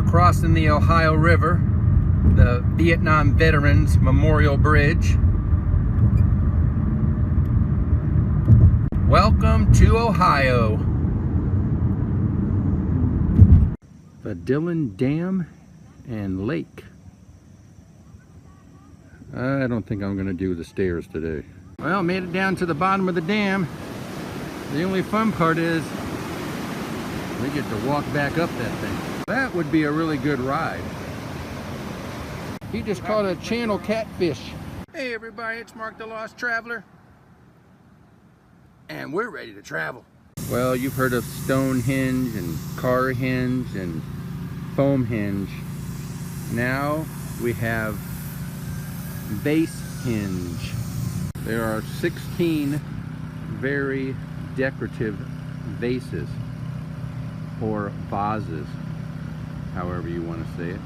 We're crossing the Ohio River, the Vietnam Veterans Memorial Bridge. Welcome to Ohio. The Dillon Dam and Lake. I don't think I'm going to do the stairs today. Well, made it down to the bottom of the dam. The only fun part is we get to walk back up that thing. That would be a really good ride. He just caught a channel catfish. Hey everybody, it's Mark the Lost Traveler. And we're ready to travel. Well, you've heard of Stonehenge and Carhenge and Foamhenge. Now we have Vasehenge. There are 16 very decorative vases, or vases, however you want to say it.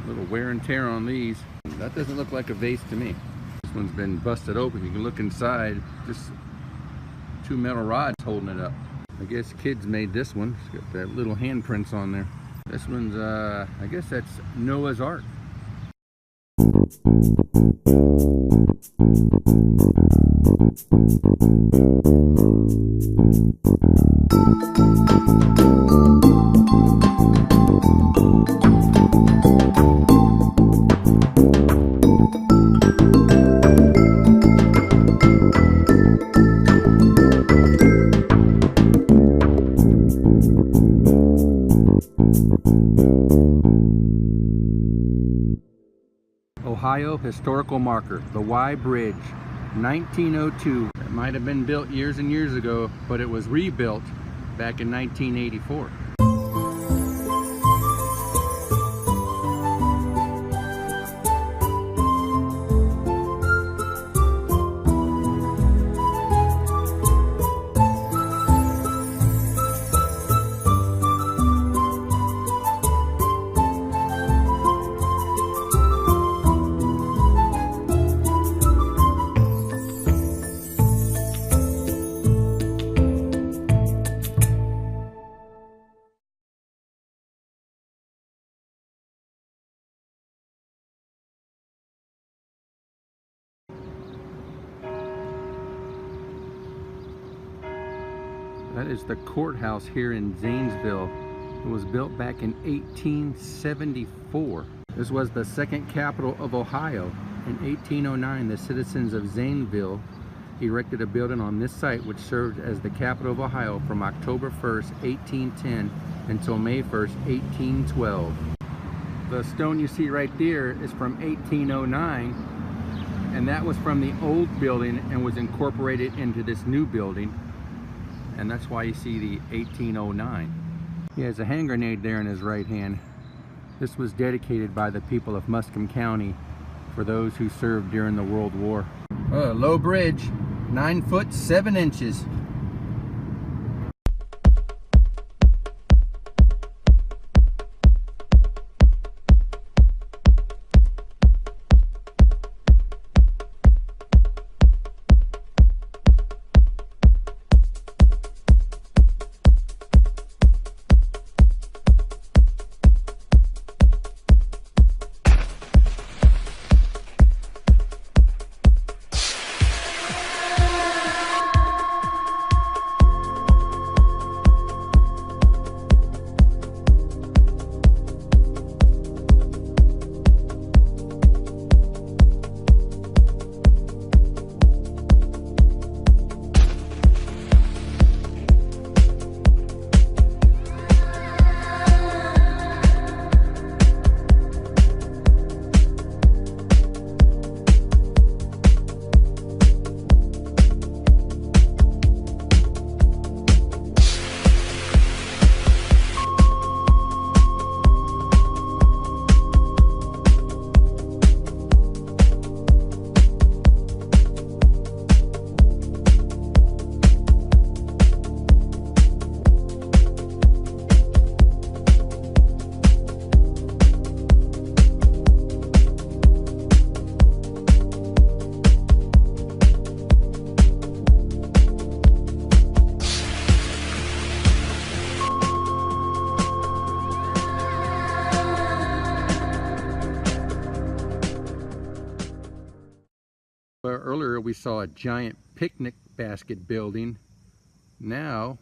A little wear and tear on these. That doesn't look like a vase to me. This one's been busted open. You can look inside, just two metal rods holding it up. I guess kids made this one. It's got that little handprints on there. This one's, I guess that's Noah's Ark. Ohio Historical Marker, the Y Bridge, 1902. It might have been built years and years ago, but it was rebuilt back in 1984. That is the courthouse here in Zanesville. It was built back in 1874. This was the second capital of Ohio. In 1809, the citizens of Zanesville erected a building on this site which served as the capital of Ohio from October 1st, 1810 until May 1st, 1812. The stone you see right there is from 1809, and that was from the old building and was incorporated into this new building. And that's why you see the 1809. He has a hand grenade there in his right hand. This was dedicated by the people of Muscomb County for those who served during the World War. Low bridge, 9 foot 7 inches. Well, earlier we saw a giant picnic basket building. Now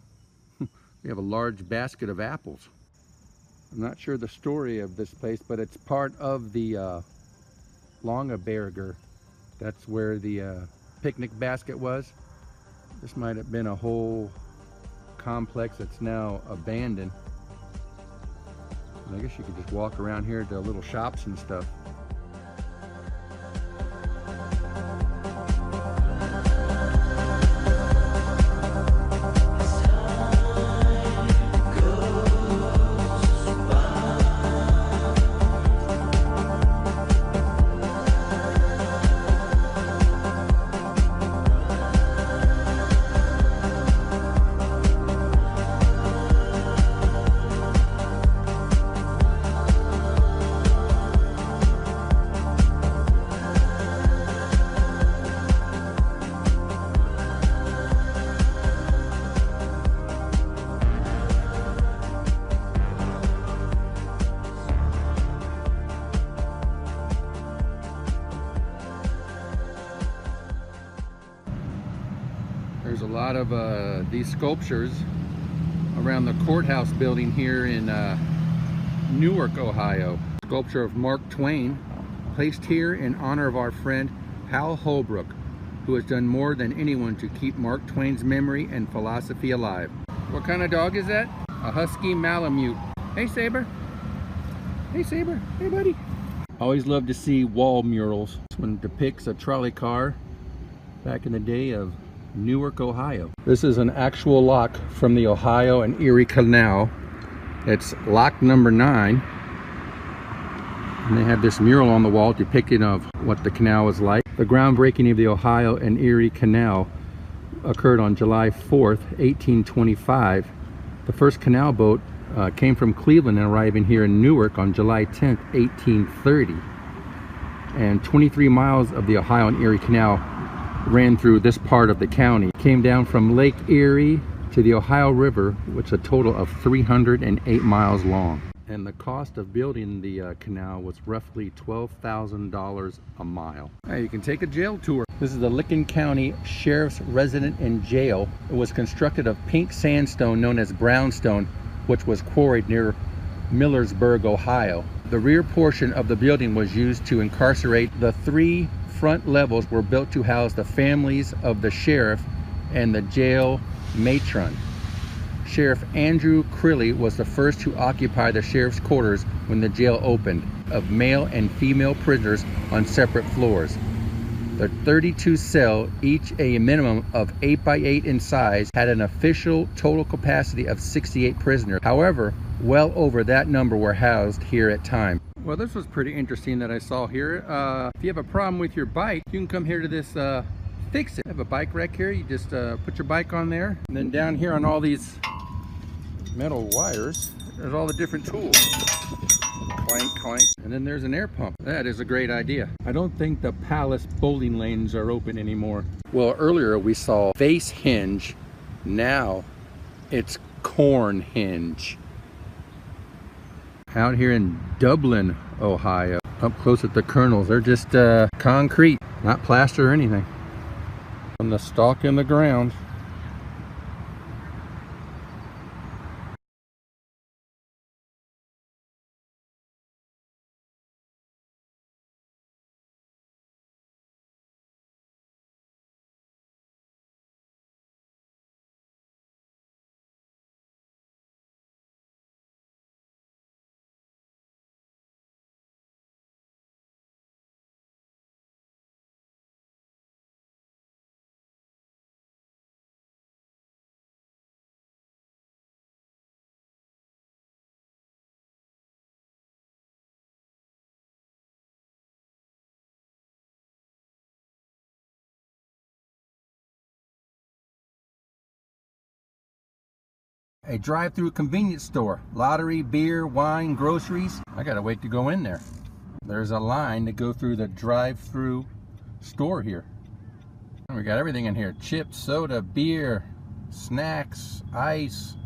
we have a large basket of apples. I'm not sure the story of this place, but it's part of the Longaberger. That's where the picnic basket was. This might have been a whole complex that's now abandoned. I guess you could just walk around here to little shops and stuff. There's a lot of these sculptures around the courthouse building here in Newark, Ohio. Sculpture of Mark Twain, placed here in honor of our friend Hal Holbrook, who has done more than anyone to keep Mark Twain's memory and philosophy alive. What kind of dog is that? A Husky Malamute. Hey, Saber. Hey, Saber. Hey, buddy. Always love to see wall murals. This one depicts a trolley car back in the day of Newark, Ohio. This is an actual lock from the Ohio and Erie Canal. It's lock number 9. And they have this mural on the wall depicting of what the canal was like. The groundbreaking of the Ohio and Erie Canal occurred on July 4th, 1825. The first canal boat came from Cleveland and arriving here in Newark on July 10th, 1830. And 23 miles of the Ohio and Erie Canal ran through this part of the county. It came down from Lake Erie to the Ohio River, which is a total of 308 miles long. And the cost of building the canal was roughly $12,000 a mile. Now you can take a jail tour. This is the Licking County Sheriff's Residence and Jail. It was constructed of pink sandstone known as brownstone, which was quarried near Millersburg, Ohio. The rear portion of the building was used to incarcerate. The 3 front levels were built to house the families of the sheriff and the jail matron. Sheriff Andrew Crilly was the first to occupy the sheriff's quarters when the jail opened, of male and female prisoners on separate floors. The 32 cell, each a minimum of 8 by 8 in size, had an official total capacity of 68 prisoners. However, well over that number were housed here at time. Well, this was pretty interesting that I saw here. If you have a problem with your bike, you can come here to this Fix It. I have a bike rack here. You just put your bike on there, and then down here on all these metal wires, there's all the different tools. Clank, clank. And then there's an air pump. That is a great idea. I don't think the Palace bowling lanes are open anymore. Well, earlier we saw vase hinge. Now it's corn hinge. Out here in Dublin, Ohio, up close at the kernels, they're just concrete, not plaster or anything. On the stalk in the ground. A drive-through convenience store. Lottery, beer, wine, groceries. I gotta wait to go in there. There's a line to go through the drive-through store here. And we got everything in here. Chips, soda, beer, snacks, ice,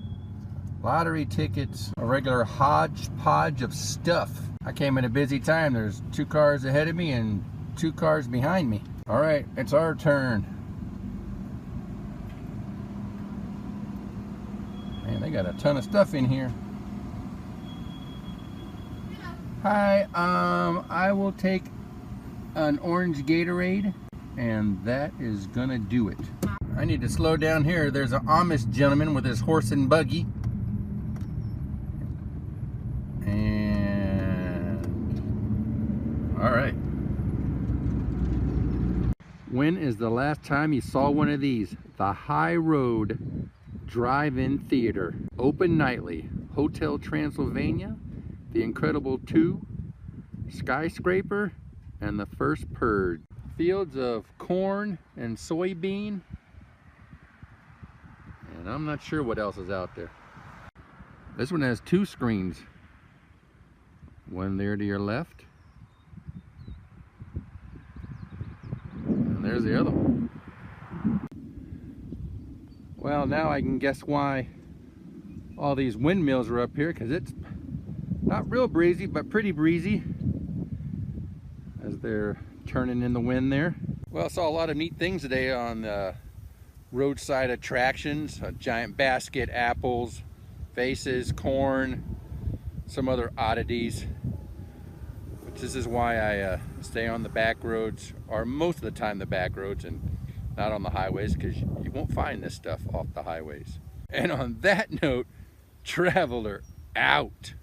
lottery tickets, a regular hodgepodge of stuff. I came at a busy time. There's 2 cars ahead of me and 2 cars behind me. All right, it's our turn. Man, they got a ton of stuff in here. Hi, I will take an orange Gatorade, and that is gonna do it. I need to slow down here. There's an Amish gentleman with his horse and buggy. And all right. When is the last time you saw one of these? The High Road Drive-In Theater. Open nightly. Hotel Transylvania, The Incredible 2, Skyscraper, and The First Purge. Fields of corn and soybean. And I'm not sure what else is out there. This one has 2 screens. One there to your left. And there's the other one. Well, now I can guess why all these windmills are up here, because it's not real breezy, but pretty breezy as they're turning in the wind there. Well, I saw a lot of neat things today on the roadside attractions. A giant basket, apples, vases, corn, some other oddities. But this is why I stay on the back roads, or most of the time the back roads, and not on the highways, because you won't find this stuff off the highways. And on that note, traveler out.